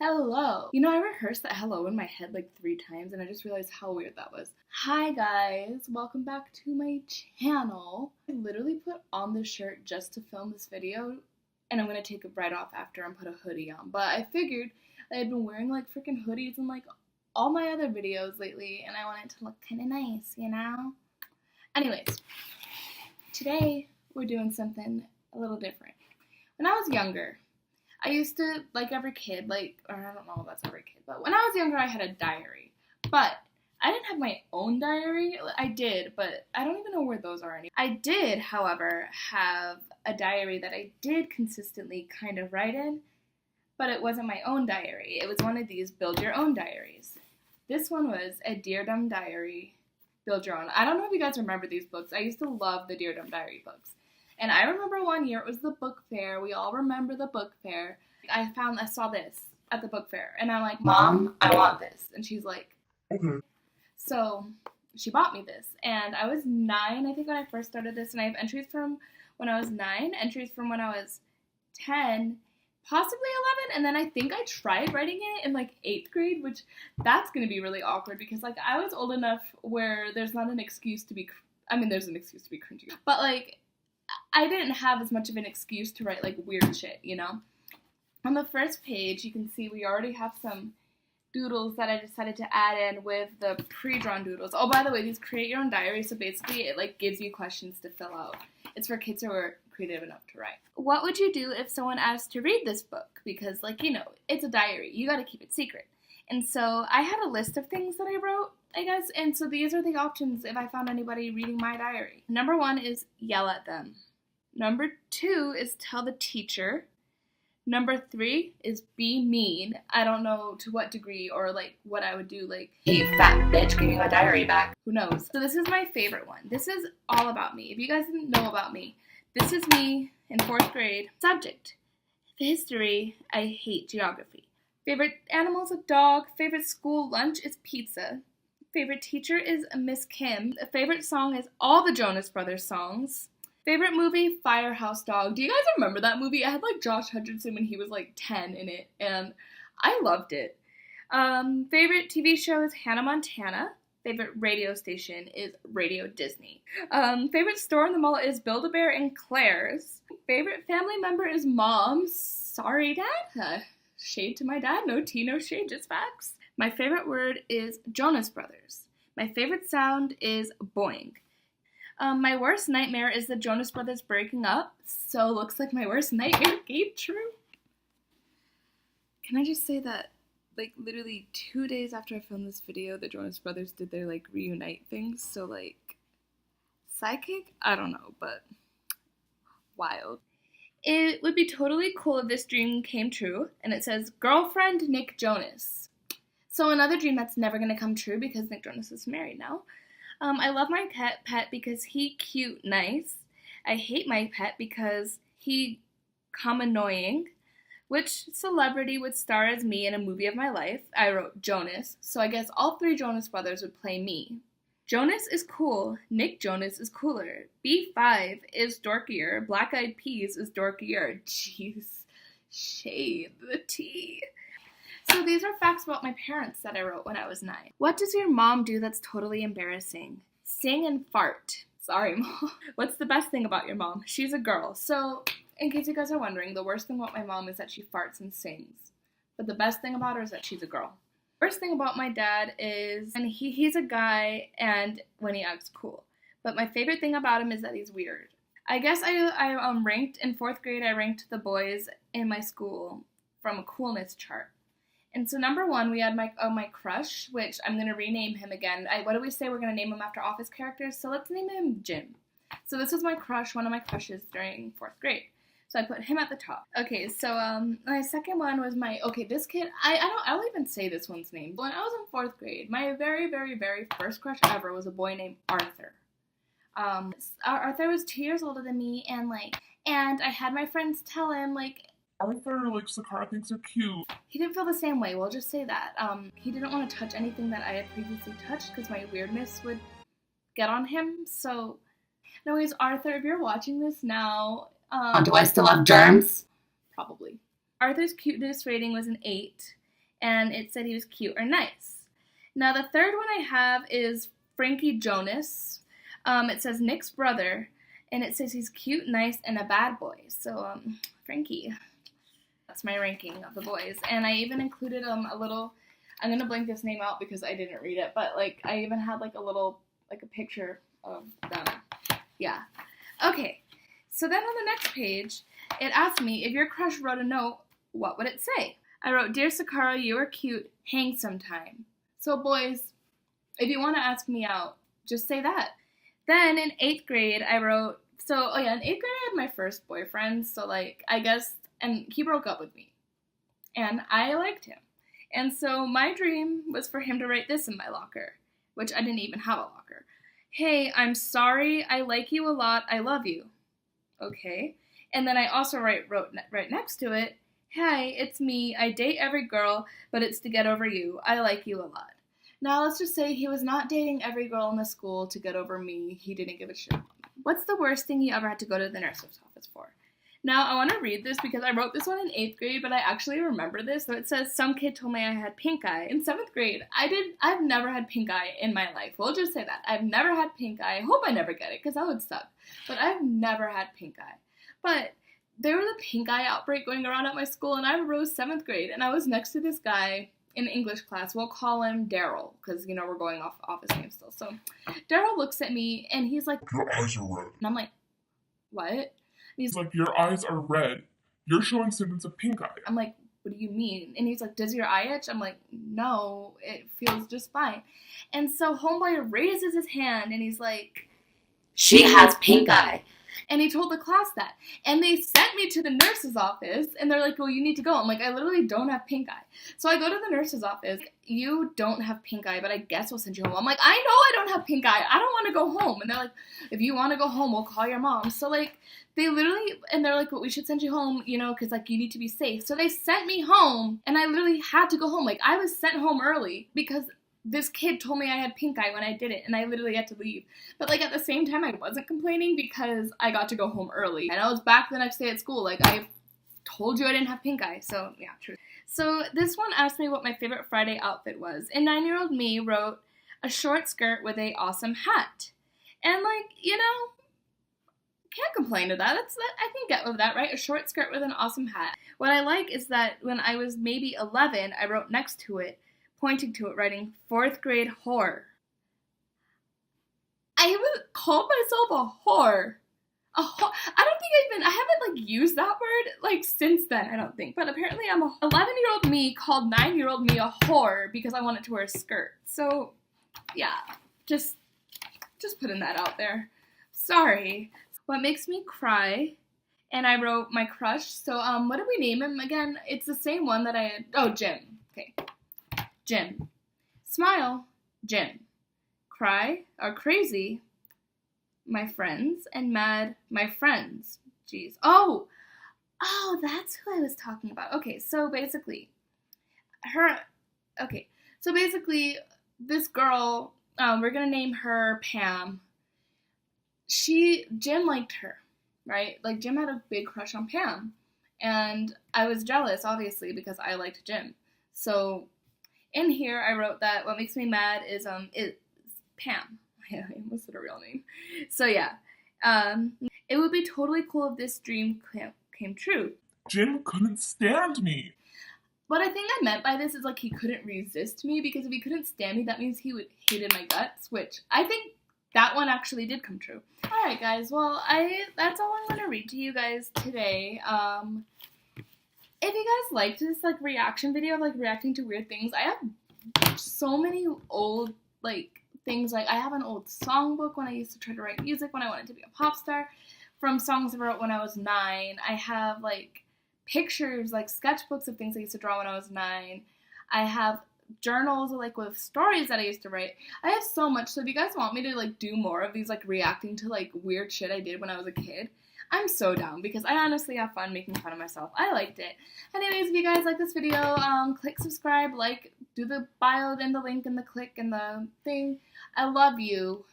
Hello. I rehearsed that hello in my head like 3 times and I just realized how weird that was. Hi guys, welcome back to my channel. I literally put on this shirt just to film this video and I'm gonna take it right off after and put a hoodie on. But I figured I had been wearing like freaking hoodies in like all my other videos lately and I want it to look kind of nice, Anyways, today we're doing something a little different. When I was younger, I used to, like every kid, or I don't know if that's every kid, but when I was younger, I had a diary. But I didn't have my own diary. I did, but I don't even know where those are anymore. I did, however, have a diary that I did consistently kind of write in, but it wasn't my own diary. It was one of these build your own diaries. This one was a Dear Dumb Diary, build your own. I don't know if you guys remember these books. I used to love the Dear Dumb Diary books. And I remember one year, it was the book fair. We all remember the book fair. I saw this at the book fair. And I'm like, Mom, I want this. And she's like, okay. So she bought me this. And I was 9, I think, when I first started this. And I have entries from when I was 9, entries from when I was 10, possibly 11. And then I think I tried writing it in like 8th grade, which that's going to be really awkward because like I was old enough where there's not an excuse to be, there's an excuse to be cringy. But like, I didn't have as much of an excuse to write like weird shit, On the first page, you can see we already have some doodles that I decided to add in with the pre-drawn doodles. Oh, by the way, these create your own diary, so basically it like gives you questions to fill out. It's for kids who are creative enough to write. What would you do if someone asked to read this book? Because it's a diary. You gotta keep it secret. And so I had a list of things that I wrote, I guess, and so these are the options if I found anybody reading my diary. Number 1 is yell at them. Number 2 is tell the teacher. Number 3 is be mean. I don't know to what degree or like what I would do, like, hey fat bitch, give me my diary back. Who knows? So this is my favorite one. This is all about me. If you guys didn't know about me, this is me in 4th grade. Subject: history. I hate geography. Favorite animal is a dog. Favorite school lunch is pizza. Favorite teacher is Miss Kim. Favorite song is all the Jonas Brothers songs. Favorite movie, Firehouse Dog. Do you guys remember that movie? It had like Josh Hutcherson when he was like 10 in it, and I loved it. Favorite TV show is Hannah Montana. Favorite radio station is Radio Disney. Favorite store in the mall is Build-A-Bear and Claire's. Favorite family member is Mom. Sorry, Dad. Shade to my dad. No tea, no shade, just facts. My favorite word is Jonas Brothers. My favorite sound is boing. My worst nightmare is the Jonas Brothers breaking up, so looks like my worst nightmare came true. Can I just say that, like, literally 2 days after I filmed this video, the Jonas Brothers did their, like, reunite things, so, like, psychic? I don't know, but wild. It would be totally cool if this dream came true, and it says, girlfriend Nick Jonas. So another dream that's never going to come true because Nick Jonas is married now. I love my pet because he cute, nice. I hate my pet because he annoying. Which celebrity would star as me in a movie of my life? I wrote Jonas, so I guess all 3 Jonas Brothers would play me. Jonas is cool. Nick Jonas is cooler. B5 is dorkier. Black Eyed Peas is dorkier. Jeez. Shade the tea. So these are facts about my parents that I wrote when I was 9. What does your mom do that's totally embarrassing? Sing and fart. Sorry, Mom. What's the best thing about your mom? She's a girl. So, in case you guys are wondering, the worst thing about my mom is that she farts and sings. But the best thing about her is that she's a girl. Worst thing about my dad is, and he's a guy, and when he acts cool. But my favorite thing about him is that he's weird. I guess I ranked, in 4th grade, I ranked the boys in my school from a coolness chart. And so number 1, we had my crush, which I'm going to rename him again. What do we say? We're going to name him after Office characters? So let's name him Jim. So this was my crush, one of my crushes during 4th grade. So I put him at the top. Okay, so my second one was this kid, I'll even say this one's name. When I was in 4th grade, my very, very, very first crush ever was a boy named Arthur. Arthur was 2 years older than me, and I had my friends tell him, Arthur likes the car, thinks they're cute. He didn't feel the same way, we'll just say that. He didn't want to touch anything that I had previously touched because my weirdness would get on him, so... Anyways, Arthur, if you're watching this now... do I still have germs? Probably. Arthur's cuteness rating was an 8, and it said he was cute or nice. Now the third one I have is Frankie Jonas. It says Nick's brother, and it says he's cute, nice, and a bad boy. So, Frankie. That's my ranking of the boys. And I even included a little, I'm going to blank this name out because I didn't read it, but, like, I even had, like, a picture of them. Yeah. Okay. So then on the next page, it asked me, if your crush wrote a note, what would it say? I wrote, Dear Sakara, you are cute. Hang sometime. So, boys, if you want to ask me out, just say that. Then in 8th grade, I wrote, in 8th grade I had my first boyfriend, so, like, I guess, and he broke up with me, and I liked him, and so my dream was for him to write this in my locker, which I didn't even have a locker. Hey, I'm sorry, I like you a lot, I love you. Okay, and then I also wrote right next to it, hey, it's me, I date every girl, but it's to get over you, I like you a lot. Now, let's just say he was not dating every girl in the school to get over me. He didn't give a shit. What's the worst thing you ever had to go to the nurse's office for? Now, I want to read this because I wrote this one in 8th grade, but I actually remember this. So it says, some kid told me I had pink eye. In 7th grade, I've never had pink eye in my life. We'll just say that. I've never had pink eye. I hope I never get it because that would suck. But I've never had pink eye. But there was a pink eye outbreak going around at my school, and I was 7th grade, and I was next to this guy in English class. We'll call him Daryl, because, you know, we're going off his name still. So Daryl looks at me, and he's like, Your eyes are red. and I'm like, what? And He's like, your eyes are red. You're showing symptoms of pink eye. I'm like, what do you mean? And he's like, does your eye itch? I'm like, no, it feels just fine. And so homeboy raises his hand, and he's like, she has pink eye. And he told the class that. And they sent me to the nurse's office, and they're like, well, you need to go. I'm like, I literally don't have pink eye. So I go to the nurse's office. You don't have pink eye, but I guess we'll send you home. I'm like, I know I don't have pink eye. I don't want to go home. And they're like, if you want to go home, we'll call your mom. So, like, they're like, but we should send you home, you know, because, like, you need to be safe. So they sent me home, and I literally had to go home. Like, I was sent home early because this kid told me I had pink eye when I did it, and I literally had to leave. But, like, at the same time, I wasn't complaining because I got to go home early. And I was back the next day at school. Like, I told you I didn't have pink eye. So, yeah, true. So this one asked me what my favorite Friday outfit was. And 9-year-old me wrote a short skirt with a awesome hat. And, like, you know, can't complain to that. I can get with that, right? A short skirt with an awesome hat. What I like is that when I was maybe 11, I wrote next to it, pointing to it, writing 4th grade whore. I haven't called myself a whore. I don't think I haven't, like, used that word, like, since then, I don't think. But apparently I'm 11-year-old me called 9-year-old me a whore because I wanted to wear a skirt. So, yeah, just putting that out there. Sorry. What makes me cry? And I wrote my crush. So, what did we name him again? It's the same one that I had. Oh, Jim. Okay. Jim. Smile, Jim. Cry or crazy, my friends. And mad, my friends. Jeez. Oh, that's who I was talking about. Okay, so basically, this girl, we're gonna name her Pam. Jim liked her, right? Like, Jim had a big crush on Pam. And I was jealous, obviously, because I liked Jim. So in here, I wrote that what makes me mad is Pam. I almost said her real name. So yeah, it would be totally cool if this dream came true. Jim couldn't stand me. What I think I meant by this is, like, he couldn't resist me, because if he couldn't stand me, that means he would hated my guts, which I think that one actually did come true. Alright guys, well, that's all I'm going to read to you guys today. If you guys liked this, like, reaction video of, like, reacting to weird things, I have so many old, like, things. Like, I have an old songbook when I used to try to write music when I wanted to be a pop star, from songs I wrote when I was 9. I have, like, pictures, like, sketchbooks of things I used to draw when I was 9. I have journals, like, with stories that I used to write. I have so much, so if you guys want me to, like, do more of these, like, reacting to, like, weird shit I did when I was a kid, I'm so down, because I honestly have fun making fun of myself. I liked it. Anyways, if you guys like this video, click subscribe, like, do the bio and the link and the click and the thing. I love you.